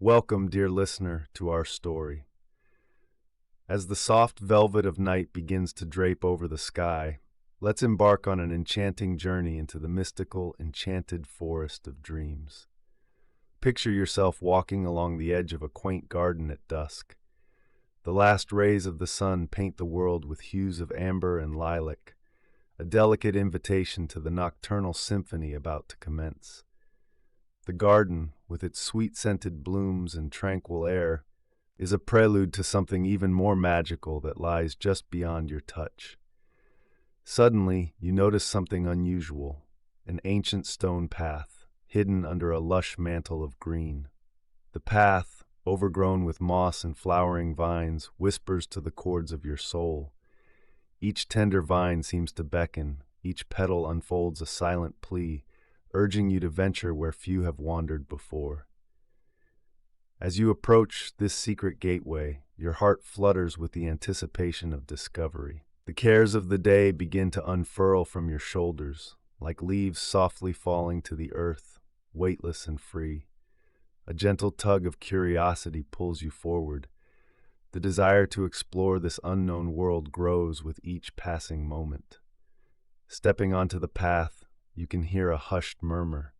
Welcome, dear listener, to our story. As the soft velvet of night begins to drape over the sky, let's embark on an enchanting journey into the mystical, enchanted forest of dreams. Picture yourself walking along the edge of a quaint garden at dusk. The last rays of the sun paint the world with hues of amber and lilac, a delicate invitation to the nocturnal symphony about to commence. The garden, with its sweet-scented blooms and tranquil air, is a prelude to something even more magical that lies just beyond your touch. Suddenly, you notice something unusual, an ancient stone path, hidden under a lush mantle of green. The path, overgrown with moss and flowering vines, whispers to the chords of your soul. Each tender vine seems to beckon, each petal unfolds a silent plea, urging you to venture where few have wandered before. As you approach this secret gateway, your heart flutters with the anticipation of discovery. The cares of the day begin to unfurl from your shoulders, like leaves softly falling to the earth, weightless and free. A gentle tug of curiosity pulls you forward. The desire to explore this unknown world grows with each passing moment. Stepping onto the path, you can hear a hushed murmur.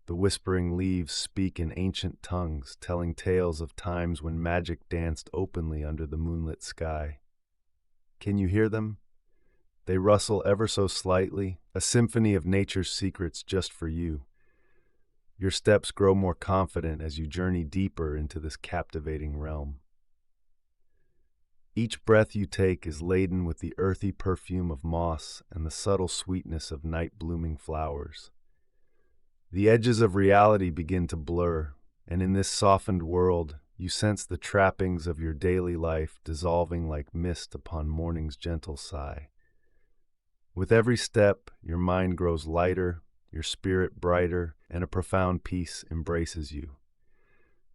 The whispering leaves speak in ancient tongues, telling tales of times when magic danced openly under the moonlit sky. Can you hear them? They rustle ever so slightly, a symphony of nature's secrets just for you. Your steps grow more confident as you journey deeper into this captivating realm. Each breath you take is laden with the earthy perfume of moss and the subtle sweetness of night-blooming flowers. The edges of reality begin to blur, and in this softened world, you sense the trappings of your daily life dissolving like mist upon morning's gentle sigh. With every step, your mind grows lighter, your spirit brighter, and a profound peace embraces you.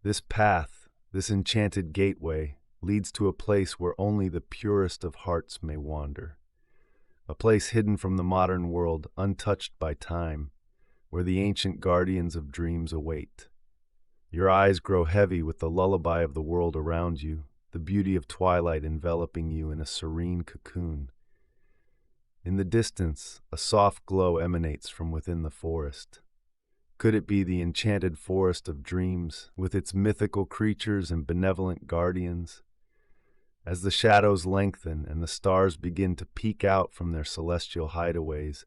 This path, this enchanted gateway, leads to a place where only the purest of hearts may wander. A place hidden from the modern world, untouched by time, where the ancient guardians of dreams await. Your eyes grow heavy with the lullaby of the world around you, the beauty of twilight enveloping you in a serene cocoon. In the distance, a soft glow emanates from within the forest. Could it be the enchanted forest of dreams, with its mythical creatures and benevolent guardians? As the shadows lengthen and the stars begin to peek out from their celestial hideaways,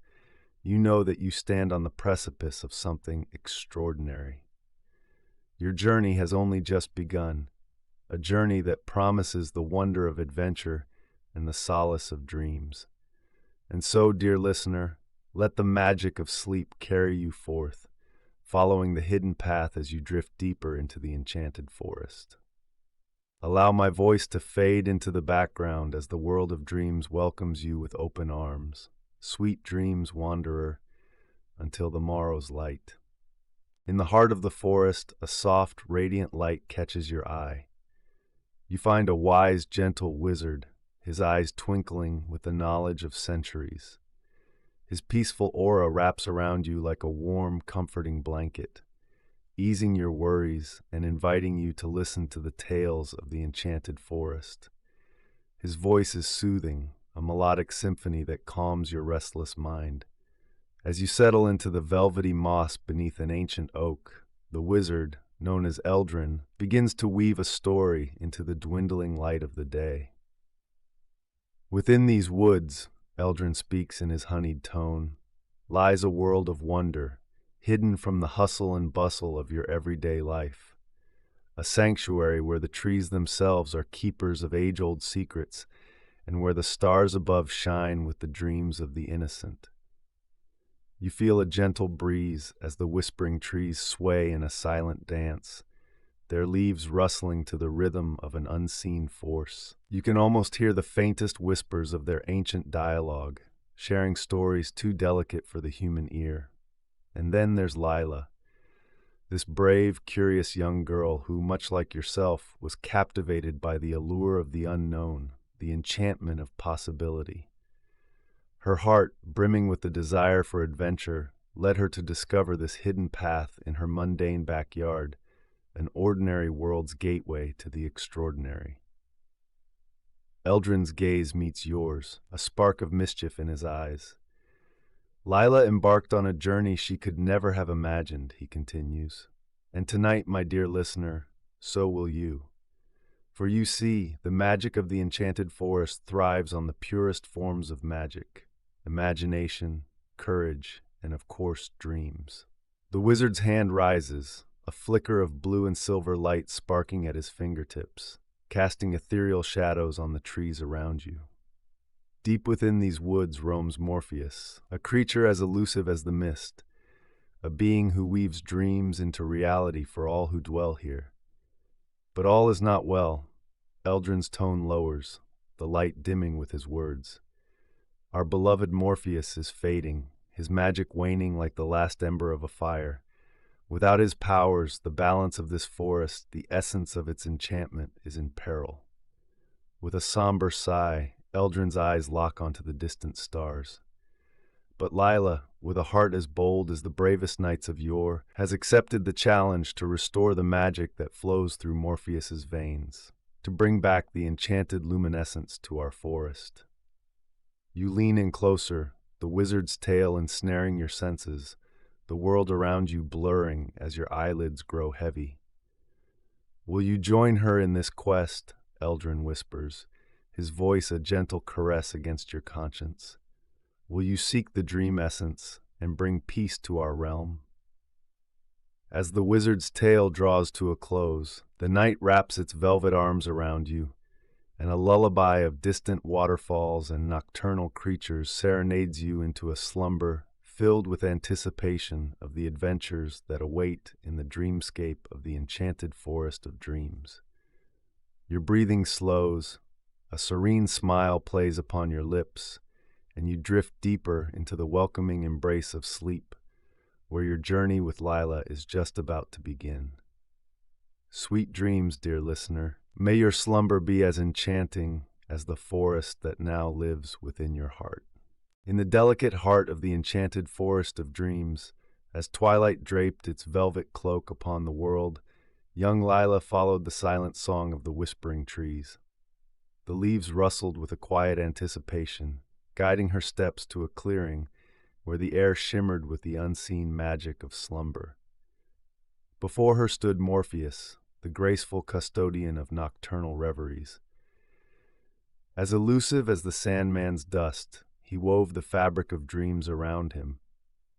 you know that you stand on the precipice of something extraordinary. Your journey has only just begun, a journey that promises the wonder of adventure and the solace of dreams. And so, dear listener, let the magic of sleep carry you forth, following the hidden path as you drift deeper into the enchanted forest. Allow my voice to fade into the background as the world of dreams welcomes you with open arms. Sweet dreams, wanderer, until the morrow's light. In the heart of the forest, a soft, radiant light catches your eye. You find a wise, gentle wizard, his eyes twinkling with the knowledge of centuries. His peaceful aura wraps around you like a warm, comforting blanket, easing your worries and inviting you to listen to the tales of the enchanted forest. His voice is soothing, a melodic symphony that calms your restless mind. As you settle into the velvety moss beneath an ancient oak, the wizard, known as Eldrin, begins to weave a story into the dwindling light of the day. Within these woods, Eldrin speaks in his honeyed tone, lies a world of wonder, hidden from the hustle and bustle of your everyday life. A sanctuary where the trees themselves are keepers of age-old secrets, and where the stars above shine with the dreams of the innocent. You feel a gentle breeze as the whispering trees sway in a silent dance, their leaves rustling to the rhythm of an unseen force. You can almost hear the faintest whispers of their ancient dialogue, sharing stories too delicate for the human ear. And then there's Lila, this brave, curious young girl who, much like yourself, was captivated by the allure of the unknown, the enchantment of possibility. Her heart, brimming with the desire for adventure, led her to discover this hidden path in her mundane backyard, an ordinary world's gateway to the extraordinary. Eldrin's gaze meets yours, a spark of mischief in his eyes. Lila embarked on a journey she could never have imagined, he continues. And tonight, my dear listener, so will you. For you see, the magic of the enchanted forest thrives on the purest forms of magic: imagination, courage, and of course, dreams. The wizard's hand rises, a flicker of blue and silver light sparking at his fingertips, casting ethereal shadows on the trees around you. Deep within these woods roams Morpheus, a creature as elusive as the mist, a being who weaves dreams into reality for all who dwell here. But all is not well. Eldrin's tone lowers, the light dimming with his words. Our beloved Morpheus is fading, his magic waning like the last ember of a fire. Without his powers, the balance of this forest, the essence of its enchantment, is in peril. With a somber sigh, Eldrin's eyes lock onto the distant stars. But Lila, with a heart as bold as the bravest knights of yore, has accepted the challenge to restore the magic that flows through Morpheus's veins, to bring back the enchanted luminescence to our forest. You lean in closer, the wizard's tale ensnaring your senses, the world around you blurring as your eyelids grow heavy. Will you join her in this quest? Eldrin whispers, his voice a gentle caress against your conscience. Will you seek the dream essence and bring peace to our realm? As the wizard's tale draws to a close, the night wraps its velvet arms around you, and a lullaby of distant waterfalls and nocturnal creatures serenades you into a slumber filled with anticipation of the adventures that await in the dreamscape of the enchanted forest of dreams. Your breathing slows, a serene smile plays upon your lips, and you drift deeper into the welcoming embrace of sleep, where your journey with Lila is just about to begin. Sweet dreams, dear listener. May your slumber be as enchanting as the forest that now lives within your heart. In the delicate heart of the enchanted forest of dreams, as twilight draped its velvet cloak upon the world, young Lila followed the silent song of the whispering trees. The leaves rustled with a quiet anticipation, guiding her steps to a clearing where the air shimmered with the unseen magic of slumber. Before her stood Morpheus, the graceful custodian of nocturnal reveries. As elusive as the Sandman's dust, he wove the fabric of dreams around him,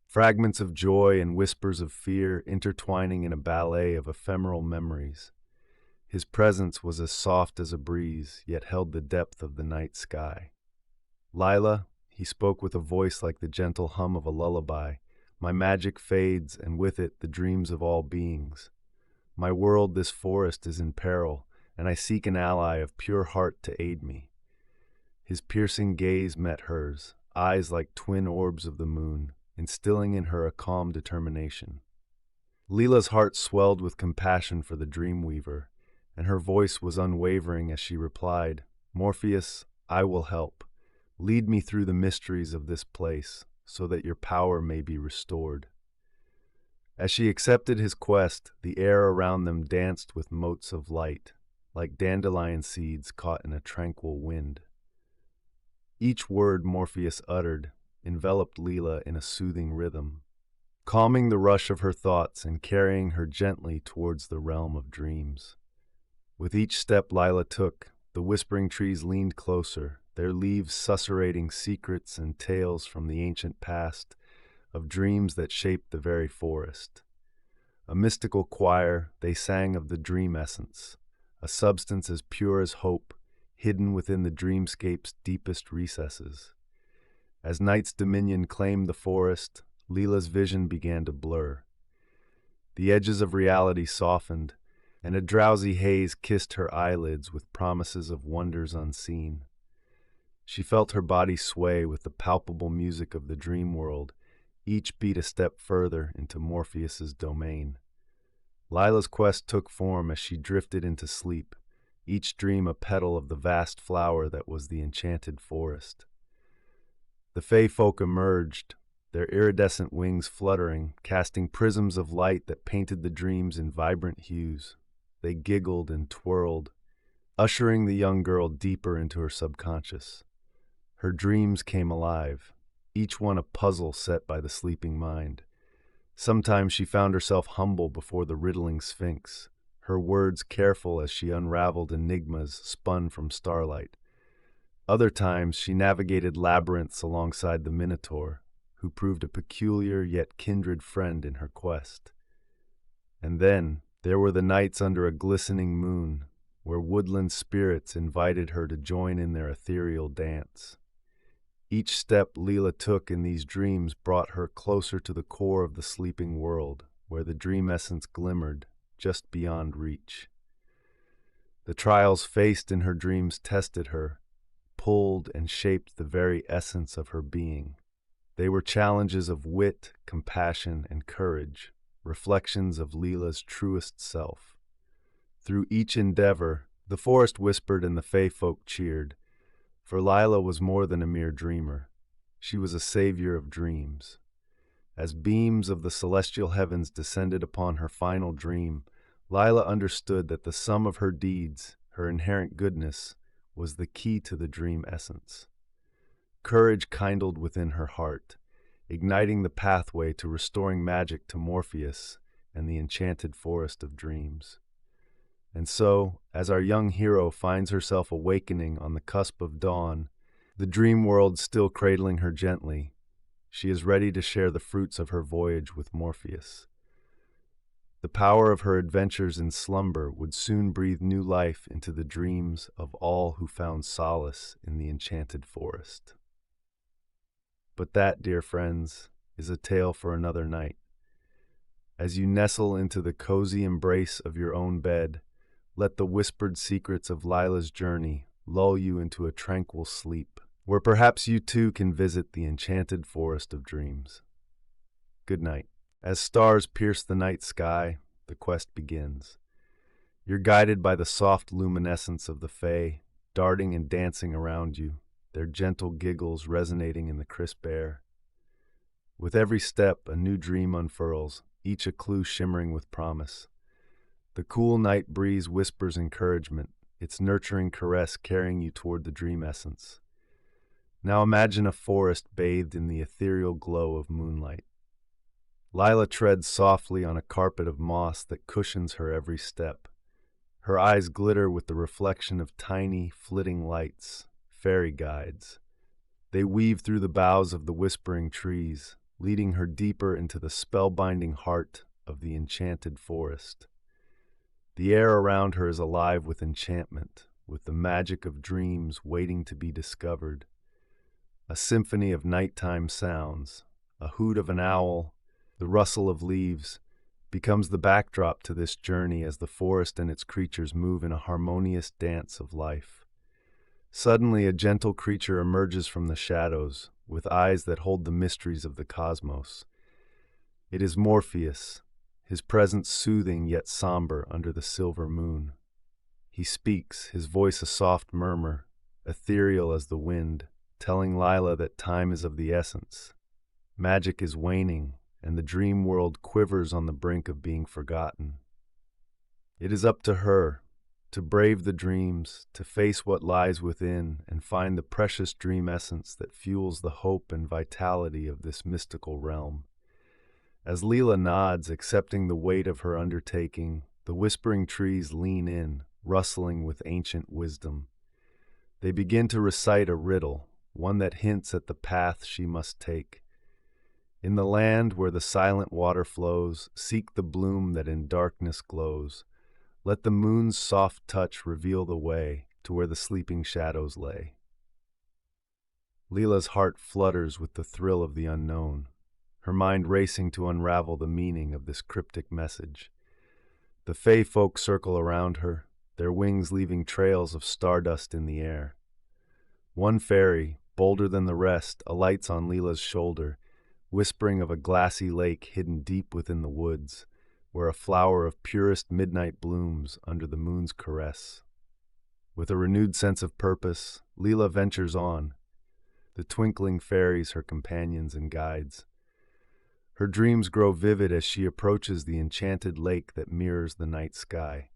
fragments of joy and whispers of fear intertwining in a ballet of ephemeral memories. His presence was as soft as a breeze, yet held the depth of the night sky. Lila, he spoke with a voice like the gentle hum of a lullaby. My magic fades, and with it the dreams of all beings. My world, this forest, is in peril, and I seek an ally of pure heart to aid me. His piercing gaze met hers, eyes like twin orbs of the moon, instilling in her a calm determination. Lila's heart swelled with compassion for the dreamweaver, and her voice was unwavering as she replied, Morpheus, I will help. Lead me through the mysteries of this place, so that your power may be restored. As she accepted his quest, the air around them danced with motes of light, like dandelion seeds caught in a tranquil wind. Each word Morpheus uttered enveloped Lila in a soothing rhythm, calming the rush of her thoughts and carrying her gently towards the realm of dreams. With each step Lila took, the whispering trees leaned closer, their leaves susurrating secrets and tales from the ancient past, of dreams that shaped the very forest. A mystical choir, they sang of the dream essence, a substance as pure as hope, hidden within the dreamscape's deepest recesses. As night's dominion claimed the forest, Lila's vision began to blur. The edges of reality softened, and a drowsy haze kissed her eyelids with promises of wonders unseen. She felt her body sway with the palpable music of the dream world, each beat a step further into Morpheus's domain. Lila's quest took form as she drifted into sleep, each dream a petal of the vast flower that was the enchanted forest. The Fae folk emerged, their iridescent wings fluttering, casting prisms of light that painted the dreams in vibrant hues. They giggled and twirled, ushering the young girl deeper into her subconscious. Her dreams came alive, each one a puzzle set by the sleeping mind. Sometimes she found herself humble before the riddling sphinx, her words careful as she unraveled enigmas spun from starlight. Other times she navigated labyrinths alongside the Minotaur, who proved a peculiar yet kindred friend in her quest. And then there were the nights under a glistening moon, where woodland spirits invited her to join in their ethereal dance. Each step Leela took in these dreams brought her closer to the core of the sleeping world, where the dream essence glimmered just beyond reach. The trials faced in her dreams tested her, pulled and shaped the very essence of her being. They were challenges of wit, compassion, and courage, reflections of Leela's truest self. Through each endeavor, the forest whispered and the Fae folk cheered, for Lila was more than a mere dreamer. She was a savior of dreams. As beams of the celestial heavens descended upon her final dream, Lila understood that the sum of her deeds, her inherent goodness, was the key to the dream essence. Courage kindled within her heart, igniting the pathway to restoring magic to Morpheus and the enchanted forest of dreams. And so, as our young hero finds herself awakening on the cusp of dawn, the dream world still cradling her gently, she is ready to share the fruits of her voyage with Morpheus. The power of her adventures in slumber would soon breathe new life into the dreams of all who found solace in the enchanted forest. But that, dear friends, is a tale for another night. As you nestle into the cozy embrace of your own bed, let the whispered secrets of Lila's journey lull you into a tranquil sleep, where perhaps you too can visit the enchanted forest of dreams. Good night. As stars pierce the night sky, the quest begins. You're guided by the soft luminescence of the Fae, darting and dancing around you, their gentle giggles resonating in the crisp air. With every step, a new dream unfurls, each a clue shimmering with promise. The cool night breeze whispers encouragement, its nurturing caress carrying you toward the dream essence. Now imagine a forest bathed in the ethereal glow of moonlight. Lila treads softly on a carpet of moss that cushions her every step. Her eyes glitter with the reflection of tiny, flitting lights, fairy guides. They weave through the boughs of the whispering trees, leading her deeper into the spellbinding heart of the enchanted forest. The air around her is alive with enchantment, with the magic of dreams waiting to be discovered. A symphony of nighttime sounds, a hoot of an owl, the rustle of leaves, becomes the backdrop to this journey as the forest and its creatures move in a harmonious dance of life. Suddenly, a gentle creature emerges from the shadows, with eyes that hold the mysteries of the cosmos. It is Morpheus, his presence soothing yet somber under the silver moon. He speaks, his voice a soft murmur, ethereal as the wind, telling Lila that time is of the essence. Magic is waning, and the dream world quivers on the brink of being forgotten. It is up to her to brave the dreams, to face what lies within, and find the precious dream essence that fuels the hope and vitality of this mystical realm. As Leela nods, accepting the weight of her undertaking, the whispering trees lean in, rustling with ancient wisdom. They begin to recite a riddle, one that hints at the path she must take. In the land where the silent water flows, seek the bloom that in darkness glows. Let the moon's soft touch reveal the way to where the sleeping shadows lay. Leela's heart flutters with the thrill of the unknown, her mind racing to unravel the meaning of this cryptic message. The Fae folk circle around her, their wings leaving trails of stardust in the air. One fairy, bolder than the rest, alights on Leela's shoulder, whispering of a glassy lake hidden deep within the woods, where a flower of purest midnight blooms under the moon's caress. With a renewed sense of purpose, Leela ventures on, the twinkling fairies her companions and guides. Her dreams grow vivid as she approaches the enchanted lake that mirrors the night sky.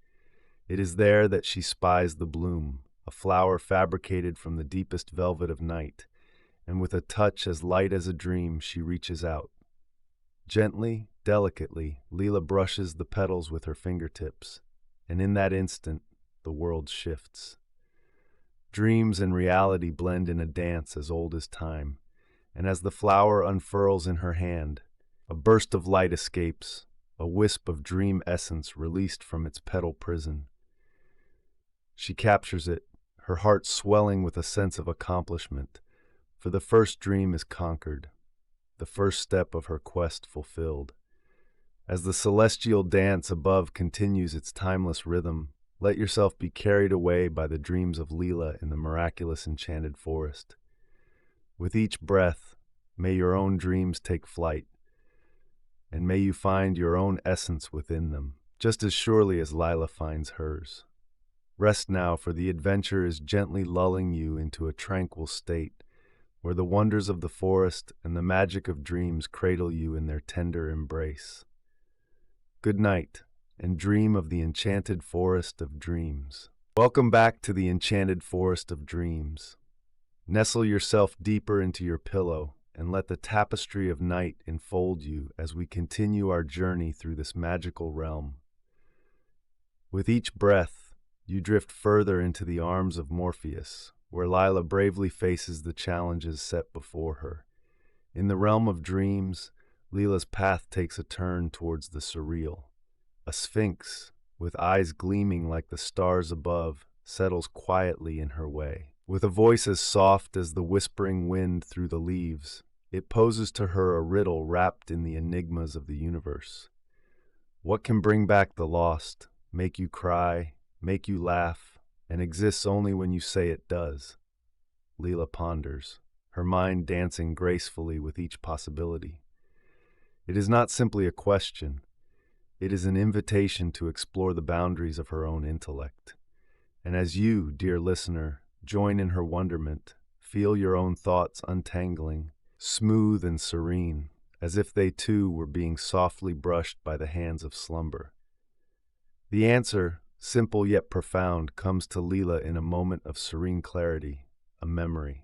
It is there that she spies the bloom, a flower fabricated from the deepest velvet of night, and with a touch as light as a dream, she reaches out. Gently, delicately, Leela brushes the petals with her fingertips, and in that instant, the world shifts. Dreams and reality blend in a dance as old as time, and as the flower unfurls in her hand, a burst of light escapes, a wisp of dream essence released from its petal prison. She captures it, her heart swelling with a sense of accomplishment, for the first dream is conquered, the first step of her quest fulfilled. As the celestial dance above continues its timeless rhythm, let yourself be carried away by the dreams of Leela in the miraculous enchanted forest. With each breath, may your own dreams take flight, and may you find your own essence within them, just as surely as Lila finds hers. Rest now, for the adventure is gently lulling you into a tranquil state, where the wonders of the forest and the magic of dreams cradle you in their tender embrace. Good night, and dream of the enchanted forest of dreams. Welcome back to the enchanted forest of dreams. Nestle yourself deeper into your pillow, and let the tapestry of night enfold you as we continue our journey through this magical realm. With each breath, you drift further into the arms of Morpheus, where Lila bravely faces the challenges set before her. In the realm of dreams, Leela's path takes a turn towards the surreal. A sphinx, with eyes gleaming like the stars above, settles quietly in her way. With a voice as soft as the whispering wind through the leaves, it poses to her a riddle wrapped in the enigmas of the universe. What can bring back the lost, make you cry, make you laugh, and exists only when you say it does? Leela ponders, her mind dancing gracefully with each possibility. It is not simply a question. It is an invitation to explore the boundaries of her own intellect. And as you, dear listener, join in her wonderment, feel your own thoughts untangling, smooth and serene, as if they too were being softly brushed by the hands of slumber. The answer, simple yet profound, comes to Leela in a moment of serene clarity, a memory.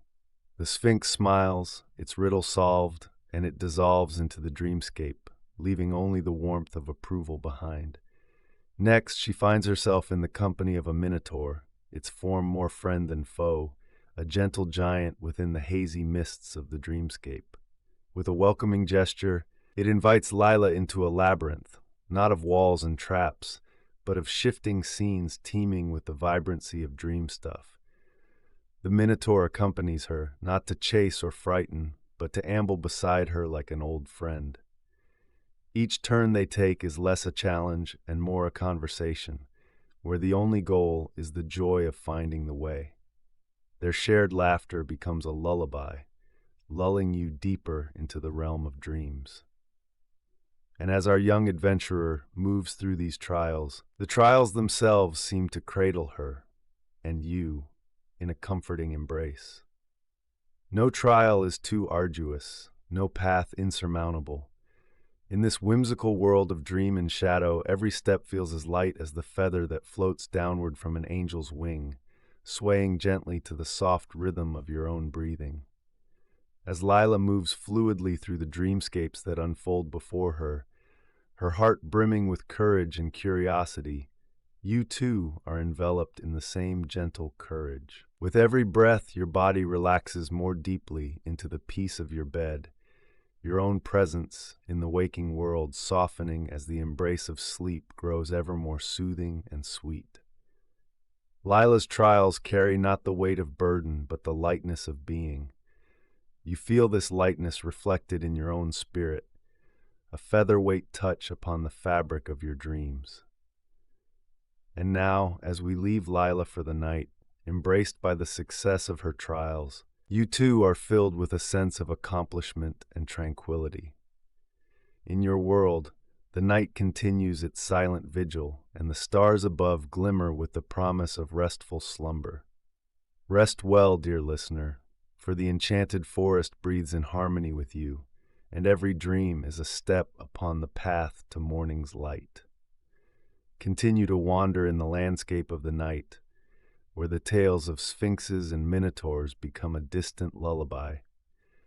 The Sphinx smiles, its riddle solved, and it dissolves into the dreamscape, leaving only the warmth of approval behind. Next, she finds herself in the company of a minotaur, its form more friend than foe, a gentle giant within the hazy mists of the dreamscape. With a welcoming gesture, it invites Lila into a labyrinth, not of walls and traps, but of shifting scenes teeming with the vibrancy of dream stuff. The minotaur accompanies her, not to chase or frighten, but to amble beside her like an old friend. Each turn they take is less a challenge and more a conversation, where the only goal is the joy of finding the way. Their shared laughter becomes a lullaby, lulling you deeper into the realm of dreams. And as our young adventurer moves through these trials, the trials themselves seem to cradle her, and you, in a comforting embrace. No trial is too arduous, no path insurmountable. In this whimsical world of dream and shadow, every step feels as light as the feather that floats downward from an angel's wing, swaying gently to the soft rhythm of your own breathing. As Lila moves fluidly through the dreamscapes that unfold before her, her heart brimming with courage and curiosity, you too are enveloped in the same gentle courage. With every breath, your body relaxes more deeply into the peace of your bed, your own presence in the waking world softening as the embrace of sleep grows ever more soothing and sweet. Lila's trials carry not the weight of burden, but the lightness of being. You feel this lightness reflected in your own spirit, a featherweight touch upon the fabric of your dreams. And now, as we leave Lila for the night, embraced by the success of her trials, you too are filled with a sense of accomplishment and tranquility. In your world, the night continues its silent vigil, and the stars above glimmer with the promise of restful slumber. Rest well, dear listener, for the enchanted forest breathes in harmony with you, and every dream is a step upon the path to morning's light. Continue to wander in the landscape of the night, where the tales of sphinxes and minotaurs become a distant lullaby,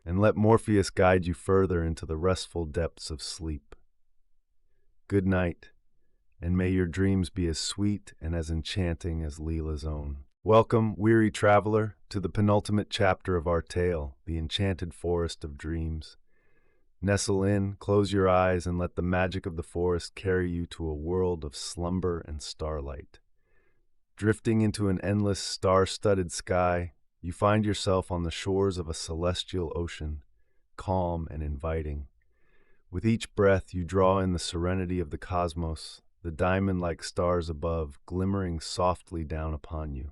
and let Morpheus guide you further into the restful depths of sleep. Good night, and may your dreams be as sweet and as enchanting as Leela's own. Welcome, weary traveler, to the penultimate chapter of our tale, the Enchanted Forest of Dreams. Nestle in, close your eyes, and let the magic of the forest carry you to a world of slumber and starlight. Drifting into an endless star-studded sky, you find yourself on the shores of a celestial ocean, calm and inviting. With each breath, you draw in the serenity of the cosmos, the diamond-like stars above glimmering softly down upon you.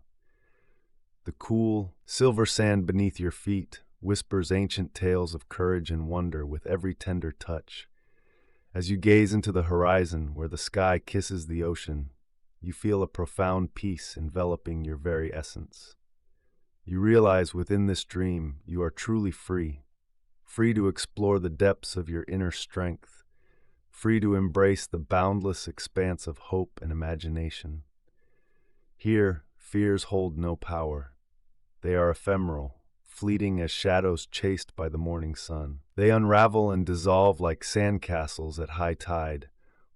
The cool, silver sand beneath your feet whispers ancient tales of courage and wonder with every tender touch. As you gaze into the horizon where the sky kisses the ocean, you feel a profound peace enveloping your very essence. You realize within this dream you are truly free, free to explore the depths of your inner strength, free to embrace the boundless expanse of hope and imagination. Here, fears hold no power. They are ephemeral, fleeting as shadows chased by the morning sun. They unravel and dissolve like sandcastles at high tide,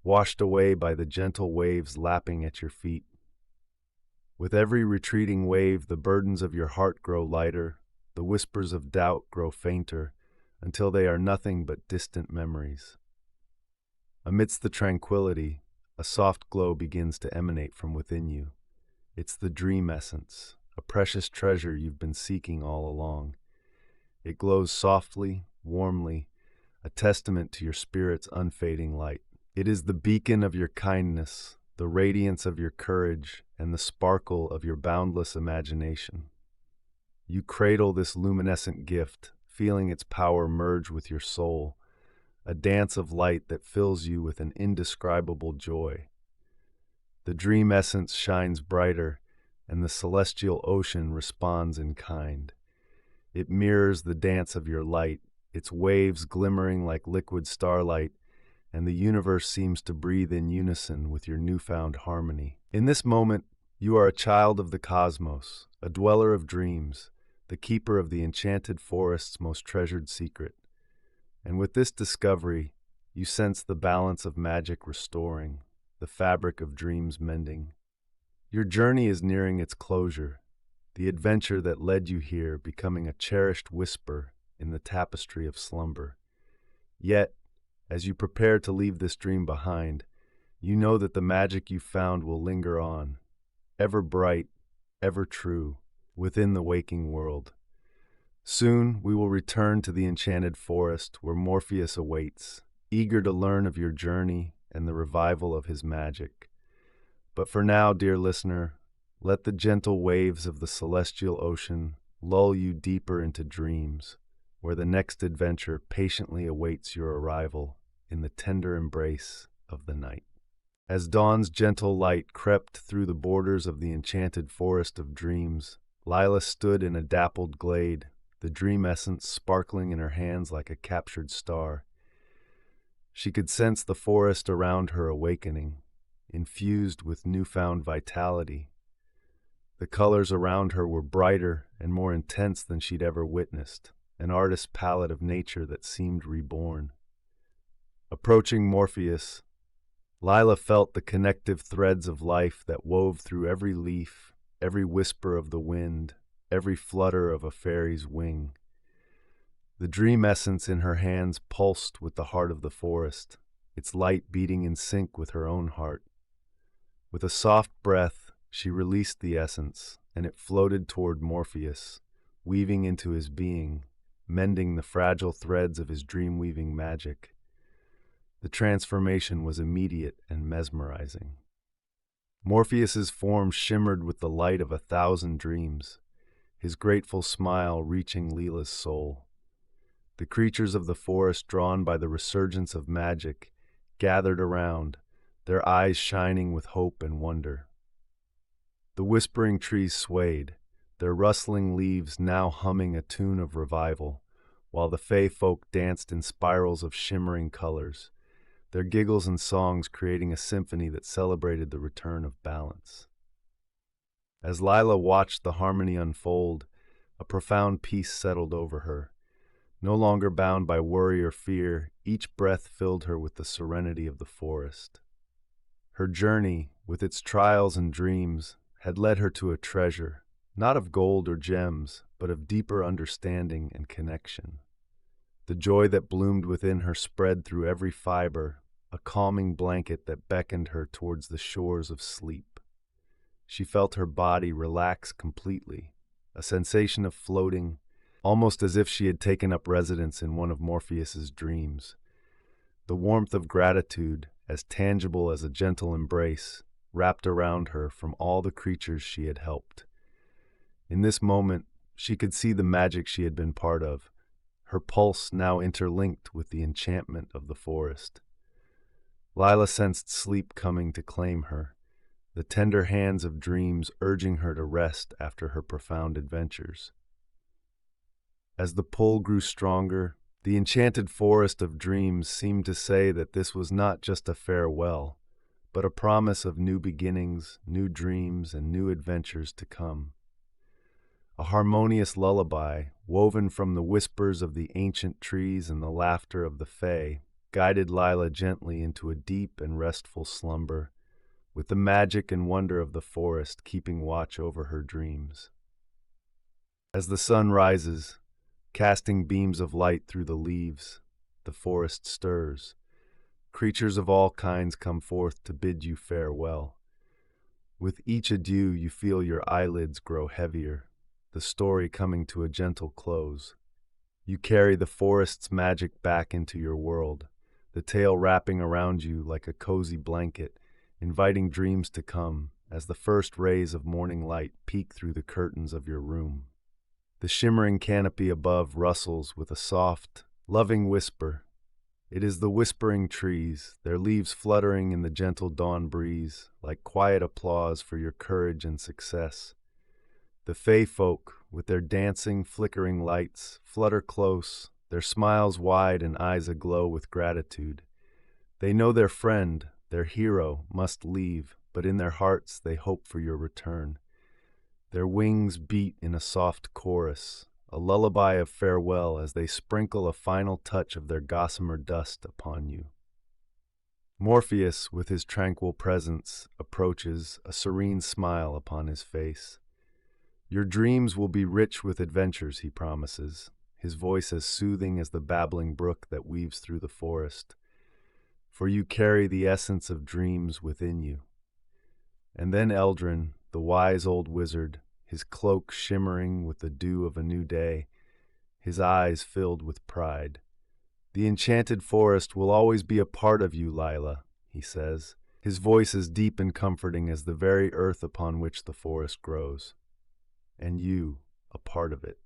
washed away by the gentle waves lapping at your feet. With every retreating wave, the burdens of your heart grow lighter, the whispers of doubt grow fainter, until they are nothing but distant memories. Amidst the tranquility, a soft glow begins to emanate from within you. It's the dream essence, a precious treasure you've been seeking all along. It glows softly, warmly, a testament to your spirit's unfading light. It is the beacon of your kindness, the radiance of your courage, and the sparkle of your boundless imagination. You cradle this luminescent gift, feeling its power merge with your soul, a dance of light that fills you with an indescribable joy. The dream essence shines brighter, and the celestial ocean responds in kind. It mirrors the dance of your light, its waves glimmering like liquid starlight, and the universe seems to breathe in unison with your newfound harmony. In this moment, you are a child of the cosmos, a dweller of dreams, the keeper of the enchanted forest's most treasured secret. And with this discovery, you sense the balance of magic restoring, the fabric of dreams mending. Your journey is nearing its closure, the adventure that led you here becoming a cherished whisper in the tapestry of slumber. Yet, as you prepare to leave this dream behind, you know that the magic you found will linger on, ever bright, ever true, within the waking world. Soon we will return to the enchanted forest where Morpheus awaits, eager to learn of your journey and the revival of his magic. But for now, dear listener, let the gentle waves of the celestial ocean lull you deeper into dreams, where the next adventure patiently awaits your arrival in the tender embrace of the night. As dawn's gentle light crept through the borders of the enchanted forest of dreams, Lila stood in a dappled glade, the dream essence sparkling in her hands like a captured star. She could sense the forest around her awakening, infused with newfound vitality. The colors around her were brighter and more intense than she'd ever witnessed, an artist's palette of nature that seemed reborn. Approaching Morpheus, Lila felt the connective threads of life that wove through every leaf, every whisper of the wind, every flutter of a fairy's wing. The dream essence in her hands pulsed with the heart of the forest, its light beating in sync with her own heart. With a soft breath, she released the essence, and it floated toward Morpheus, weaving into his being, mending the fragile threads of his dream-weaving magic. The transformation was immediate and mesmerizing. Morpheus's form shimmered with the light of 1,000 dreams, his grateful smile reaching Leela's soul. The creatures of the forest, drawn by the resurgence of magic, gathered around, their eyes shining with hope and wonder. The whispering trees swayed, their rustling leaves now humming a tune of revival, while the Fey folk danced in spirals of shimmering colors, their giggles and songs creating a symphony that celebrated the return of balance. As Lila watched the harmony unfold, a profound peace settled over her. No longer bound by worry or fear, each breath filled her with the serenity of the forest. Her journey, with its trials and dreams, had led her to a treasure, not of gold or gems, but of deeper understanding and connection. The joy that bloomed within her spread through every fiber, a calming blanket that beckoned her towards the shores of sleep. She felt her body relax completely, a sensation of floating, almost as if she had taken up residence in one of Morpheus's dreams. The warmth of gratitude, as tangible as a gentle embrace, wrapped around her from all the creatures she had helped. In this moment, she could see the magic she had been part of, her pulse now interlinked with the enchantment of the forest. Lila sensed sleep coming to claim her, the tender hands of dreams urging her to rest after her profound adventures. As the pull grew stronger, the enchanted forest of dreams seemed to say that this was not just a farewell, but a promise of new beginnings, new dreams, and new adventures to come. A harmonious lullaby, woven from the whispers of the ancient trees and the laughter of the Fae, guided Lila gently into a deep and restful slumber, with the magic and wonder of the forest keeping watch over her dreams. As the sun rises, casting beams of light through the leaves, the forest stirs. Creatures of all kinds come forth to bid you farewell. With each adieu, you feel your eyelids grow heavier, the story coming to a gentle close. You carry the forest's magic back into your world, the tale wrapping around you like a cozy blanket, inviting dreams to come as the first rays of morning light peek through the curtains of your room. The shimmering canopy above rustles with a soft, loving whisper. It is the whispering trees, their leaves fluttering in the gentle dawn breeze, like quiet applause for your courage and success. The Fey folk, with their dancing, flickering lights, flutter close, their smiles wide and eyes aglow with gratitude. They know their friend, their hero, must leave, but in their hearts they hope for your return. Their wings beat in a soft chorus, a lullaby of farewell as they sprinkle a final touch of their gossamer dust upon you. Morpheus, with his tranquil presence, approaches, a serene smile upon his face. Your dreams will be rich with adventures, he promises, his voice as soothing as the babbling brook that weaves through the forest. For you carry the essence of dreams within you. And then Eldrin, the wise old wizard, his cloak shimmering with the dew of a new day, his eyes filled with pride. The enchanted forest will always be a part of you, Lila, he says, his voice as deep and comforting as the very earth upon which the forest grows. And you, a part of it.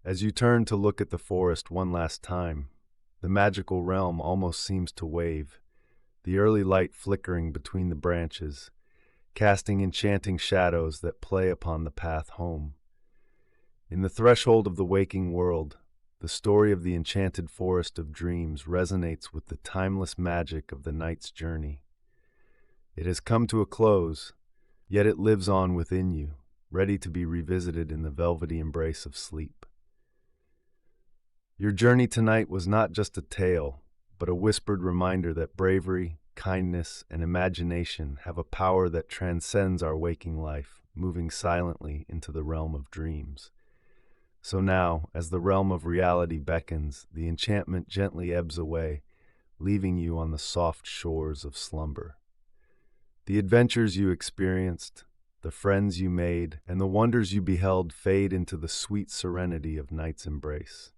As you turn to look at the forest one last time, the magical realm almost seems to wave, the early light flickering between the branches, casting enchanting shadows that play upon the path home. In the threshold of the waking world, the story of the enchanted forest of dreams resonates with the timeless magic of the night's journey. It has come to a close, yet it lives on within you, ready to be revisited in the velvety embrace of sleep. Your journey tonight was not just a tale, but a whispered reminder that bravery, kindness, and imagination have a power that transcends our waking life, moving silently into the realm of dreams. So now, as the realm of reality beckons, the enchantment gently ebbs away, leaving you on the soft shores of slumber. The adventures you experienced, the friends you made, and the wonders you beheld fade into the sweet serenity of night's embrace.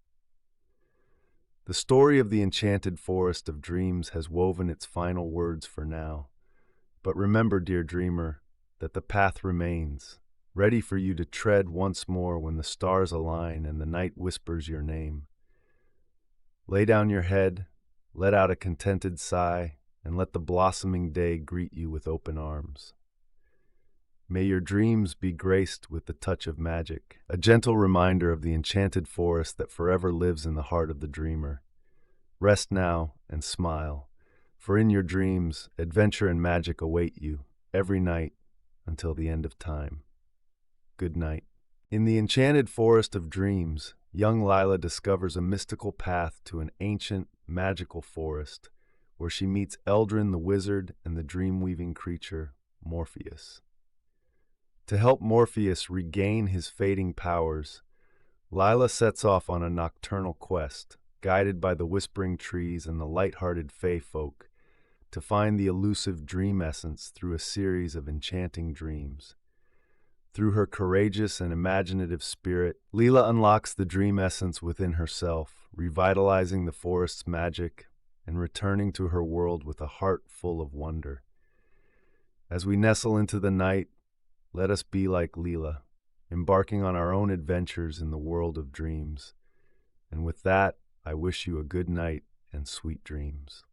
The story of the enchanted forest of dreams has woven its final words for now. But remember, dear dreamer, that the path remains, ready for you to tread once more when the stars align and the night whispers your name. Lay down your head, let out a contented sigh, and let the blossoming day greet you with open arms. May your dreams be graced with the touch of magic, a gentle reminder of the enchanted forest that forever lives in the heart of the dreamer. Rest now and smile, for in your dreams, adventure and magic await you every night until the end of time. Good night. In the enchanted forest of dreams, young Lila discovers a mystical path to an ancient, magical forest where she meets Eldrin the wizard and the dream-weaving creature, Morpheus. To help Morpheus regain his fading powers, Lila sets off on a nocturnal quest, guided by the whispering trees and the light-hearted fae folk, to find the elusive dream essence through a series of enchanting dreams. Through her courageous and imaginative spirit, Lila unlocks the dream essence within herself, revitalizing the forest's magic and returning to her world with a heart full of wonder. As we nestle into the night, let us be like Lila, embarking on our own adventures in the world of dreams. And with that, I wish you a good night and sweet dreams.